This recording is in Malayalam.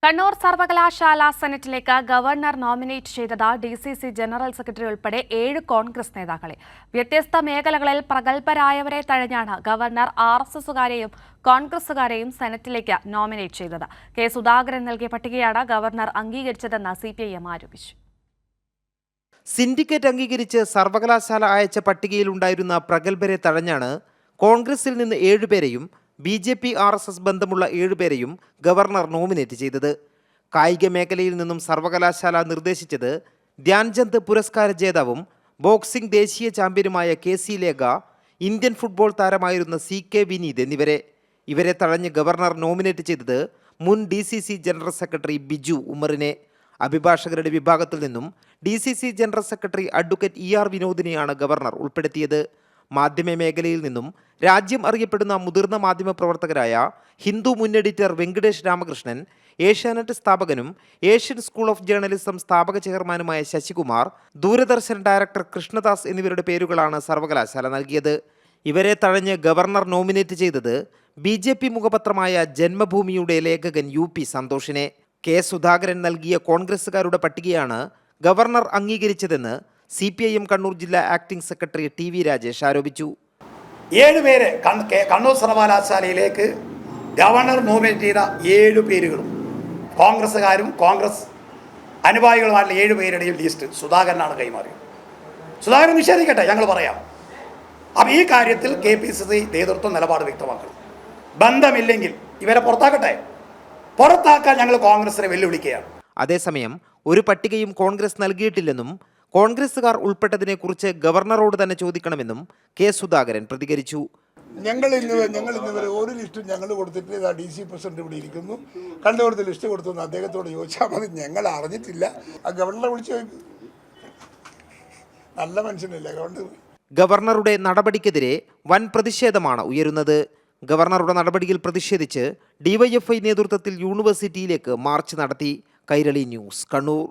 കണ്ണൂർ സർവകലാശാല സെനറ്റിലേക്ക് ഗവർണർ നോമിനേറ്റ് ചെയ്തത് DCC ജനറൽ സെക്രട്ടറി ഉൾപ്പെടെ 7 കോൺഗ്രസ് നേതാക്കളെ. വ്യത്യസ്ത മേഖലകളിൽ പ്രഗത്ഭരായവരെ തഴഞ്ഞാണ് ഗവർണർ RSSകാരെയും കോൺഗ്രസുകാരെയും സെനറ്റിലേക്ക് നോമിനേറ്റ് ചെയ്തത്. കെ സുധാകരൻ നൽകിയ പട്ടികയാണ് ഗവർണർ അംഗീകരിച്ചതെന്ന് CPIM ആരോപിച്ചു. സിൻഡിക്കേറ്റ് അംഗീകരിച്ച് സർവകലാശാല അയച്ച പട്ടികയിലുണ്ടായിരുന്ന പ്രഗത്ഭരെ തഴഞ്ഞാണ് കോൺഗ്രസിൽ നിന്ന് 7 പേരെയും BJP RSS ബന്ധമുള്ള 7 പേരെയും ഗവർണർ നോമിനേറ്റ് ചെയ്തത്. കായിക മേഖലയിൽ നിന്നും സർവകലാശാല നിർദ്ദേശിച്ചത് ധ്യാൻചന്ദ് പുരസ്കാര ജേതാവും ബോക്സിംഗ് ദേശീയ ചാമ്പ്യനുമായ KC ലേഖ, ഇന്ത്യൻ ഫുട്ബോൾ താരമായിരുന്ന CK വിനീത് എന്നിവരെ. ഇവരെ തഴഞ്ഞ് ഗവർണർ നോമിനേറ്റ് ചെയ്തത് മുൻ DCC ജനറൽ സെക്രട്ടറി ബിജു ഉമ്മറിനെ. അഭിഭാഷകരുടെ വിഭാഗത്തിൽ നിന്നും DCC general secretary advocate ER വിനോദിനെയാണ് ഗവർണർ ഉൾപ്പെടുത്തിയത്. മാധ്യമ മേഖലയിൽ നിന്നും രാജ്യം അറിയപ്പെടുന്ന മുതിർന്ന മാധ്യമ പ്രവർത്തകരായ ഹിന്ദു മുൻ എഡിറ്റർ വെങ്കടേഷ് രാമകൃഷ്ണൻ, ഏഷ്യാനെറ്റ് സ്ഥാപകനും ഏഷ്യൻ സ്കൂൾ ഓഫ് ജേർണലിസം സ്ഥാപക ചെയർമാനുമായ ശശികുമാർ, ദൂരദർശൻ ഡയറക്ടർ കൃഷ്ണദാസ് എന്നിവരുടെ പേരുകളാണ് സർവകലാശാല നൽകിയത്. ഇവരെ തഴഞ്ഞ് ഗവർണർ നോമിനേറ്റ് ചെയ്തത് BJP മുഖപത്രമായ ജന്മഭൂമിയുടെ ലേഖകൻ UP സന്തോഷിനെ. കെ സുധാകരൻ നൽകിയ കോൺഗ്രസുകാരുടെ പട്ടികയാണ് ഗവർണർ അംഗീകരിച്ചതെന്ന് CPIM കണ്ണൂർ ജില്ലാ ആക്ടിംഗ് സെക്രട്ടറി TV രാജേഷ് ആരോപിച്ചു. 7 പേര് കണ്ണൂർ സർവകലാശാലയിലേക്ക് ഗവർണർ നോമിനേറ്റ് ചെയ്ത 7 പേരുകളും കോൺഗ്രസ്സുകാരും കോൺഗ്രസ് അനുഭാവികളുമായിട്ടുള്ള 7 പേരുടെയും ലിസ്റ്റ് സുധാകരനാണ് കൈമാറിയത്. സുധാകരൻ നിഷേധിക്കട്ടെ, ഞങ്ങൾ പറയാം. അപ്പോൾ ഈ കാര്യത്തിൽ KPCC നേതൃത്വം നിലപാട് വ്യക്തമാക്കണം. ബന്ധമില്ലെങ്കിൽ ഇവരെ പുറത്താക്കട്ടെ. പുറത്താക്കാൻ ഞങ്ങൾ കോൺഗ്രസിനെ വെല്ലുവിളിക്കുകയാണ്. അതേസമയം ഒരു പട്ടികയും കോൺഗ്രസ് നൽകിയിട്ടില്ലെന്നും കോൺഗ്രസുകാർ ഉൾപ്പെട്ടതിനെക്കുറിച്ച് ഗവർണറോട് തന്നെ ചോദിക്കണമെന്നും കെ സുധാകരൻ പ്രതികരിച്ചു. ഞങ്ങൾ ഇന്നുവരെ ഒരു ലിസ്റ്റും ഞങ്ങൾ കൊടുത്തിട്ടില്ല. DC പ്രസിഡന്റ് ഇവിടെ ഇരിക്കുന്നു, കണ്ടുകൊടുത്ത് ലിസ്റ്റ് കൊടുത്തു അദ്ദേഹത്തോട് ചോദിച്ചാൽ മതി. ഞങ്ങൾ അറിഞ്ഞിട്ടില്ല. ആ ഗവർണറെ വിളിച്ചു ചോദിക്കും. നല്ല മനുഷ്യനല്ലേ ഗവർണർ. ഗവർണറുടെ നടപടിക്കെതിരെ വൻ പ്രതിഷേധമാണ് ഉയരുന്നത്. ഗവർണറുടെ നടപടിയിൽ പ്രതിഷേധിച്ച് DYFI നേതൃത്വത്തിൽ യൂണിവേഴ്സിറ്റിയിലേക്ക് മാർച്ച് നടത്തി. കൈരളി ന്യൂസ്, കണ്ണൂർ.